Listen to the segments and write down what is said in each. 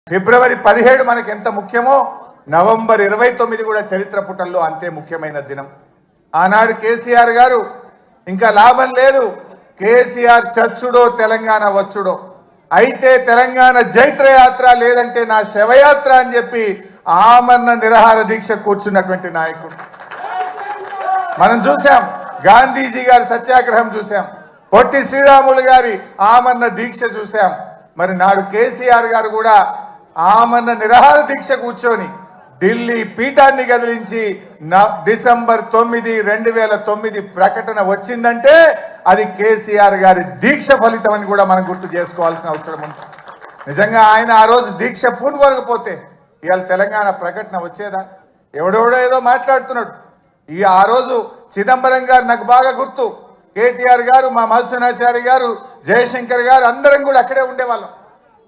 ఫిబ్రవరి 17 మనకి ఎంత ముఖ్యమో నవంబర్ 29 కూడా చరిత్ర పుటల్లో అంతే ముఖ్యమైన దినం. ఆనాడు కేసీఆర్ గారు ఇంకా లాభం లేదు, కేసీఆర్ చచ్చుడో తెలంగాణ వచ్చుడో, అయితే తెలంగాణ జైత్ర యాత్ర లేదంటే నా శవయాత్ర అని చెప్పి ఆమరణ నిరాహార దీక్ష కూర్చున్నటువంటి నాయకుడు మనం చూసాం. గాంధీజీ గారి సత్యాగ్రహం చూసాం, పొట్టి శ్రీరాములు గారి ఆమరణ దీక్ష చూసాం. మరి నాడు కేసీఆర్ గారు కూడా ఆమరణ నిరాహార దీక్ష కూర్చొని ఢిల్లీ పీఠాన్ని కదిలించి డిసెంబర్ 9, 2009 ప్రకటన వచ్చిందంటే అది కేసీఆర్ గారి దీక్ష ఫలితం అని కూడా మనం గుర్తు చేసుకోవాల్సిన అవసరం ఉంది. నిజంగా ఆయన ఆ రోజు దీక్ష పూనుకోకపోతే ఇవాళ తెలంగాణ ప్రకటన వచ్చేదా? ఎవడెవడో ఏదో మాట్లాడుతున్నాడు. ఆ రోజు చిదంబరం గారు నాకు బాగా గుర్తు, కేటీఆర్ గారు, మా మధుసూనాచారి గారు, జయశంకర్ గారు అందరం కూడా అక్కడే ఉండేవాళ్ళం.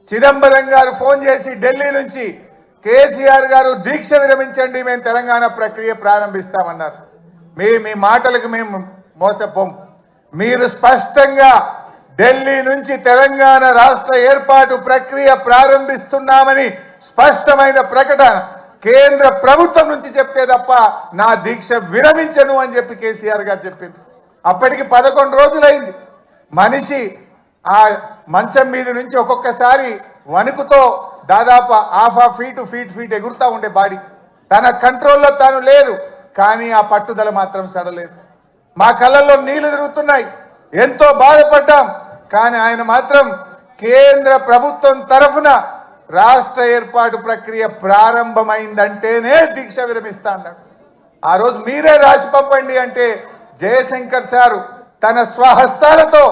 చిదంబరం గారు ఫోన్ చేసి ఢిల్లీ నుంచి కేసీఆర్ గారు దీక్ష విరమించండి, మేము తెలంగాణ ప్రక్రియ ప్రారంభిస్తామన్నారు. మీ మాటలకు మేము మోసపోం. మీరు స్పష్టంగా ఢిల్లీ నుంచి తెలంగాణ రాష్ట్ర ఏర్పాటు ప్రక్రియ ప్రారంభిస్తున్నామని స్పష్టమైన ప్రకటన కేంద్ర ప్రభుత్వం నుంచి చెప్తే తప్ప నా దీక్ష విరమించను అని చెప్పి కేసీఆర్ గారు చెప్పింది. అప్పటికి 11 రోజులైంది. మనిషి ఆ మంచం మీద నుంచి ఒక్కొక్కసారి వణుకుతో దాదాపు ½ ఫీట్ ఎగురుతూ ఉండే బాడీ, తన కంట్రోల్లో తాను లేదు. కానీ ఆ పట్టుదల మాత్రం సడలేదు. మా కళ్ళల్లో నీళ్లు తిరుగుతున్నాయి, ఎంతో బాధపడ్డాం. కానీ ఆయన మాత్రం కేంద్ర ప్రభుత్వం తరఫున రాష్ట్ర ఏర్పాటు ప్రక్రియ ప్రారంభమైందంటేనే దీక్ష విరమిస్తా అన్నాడు. ఆ రోజు మీరే రాసి పంపండి అంటే జయశంకర్ సారు తన స్వహస్తాలతో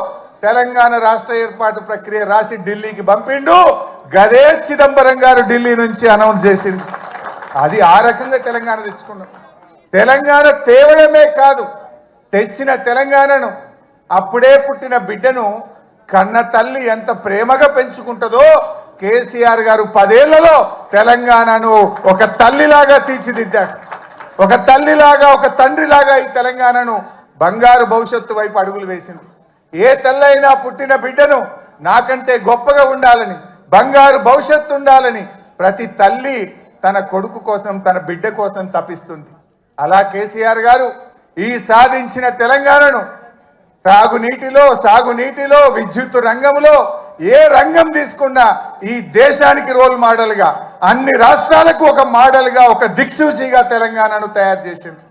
తెలంగాణ రాష్ట్ర ఏర్పాటు ప్రక్రియ రాసి ఢిల్లీకి పంపిండు. గదే చిదంబరం గారు ఢిల్లీ నుంచి అనౌన్స్ చేసింది. అది ఆ రకంగా తెలంగాణ తెచ్చుకున్నాం. తెలంగాణ తేవడమే కాదు, తెచ్చిన తెలంగాణను, అప్పుడే పుట్టిన బిడ్డను కన్న తల్లి ఎంత ప్రేమగా పెంచుకుంటుందో కేసీఆర్ గారు 10 ఏళ్లలో తెలంగాణను ఒక తల్లిలాగా తీర్చిదిద్దాడు. ఒక తల్లిలాగా, ఒక తండ్రిలాగా ఈ తెలంగాణను బంగారు భవిష్యత్తు వైపు అడుగులు వేసింది. ఏ తల్లైనా పుట్టిన బిడ్డను నాకంటే గొప్పగా ఉండాలని, బంగారు భవిష్యత్తు ఉండాలని ప్రతి తల్లి తన కొడుకు కోసం, తన బిడ్డ కోసం తపిస్తుంది. అలా కేసీఆర్ గారు ఈ సాధించిన తెలంగాణను సాగునీటిలో, విద్యుత్ రంగంలో ఏ రంగం తీసుకున్నా ఈ దేశానికి రోల్ మోడల్గా, అన్ని రాష్ట్రాలకు ఒక మోడల్గా, ఒక దిక్సూచిగా తెలంగాణను తయారు చేసింది.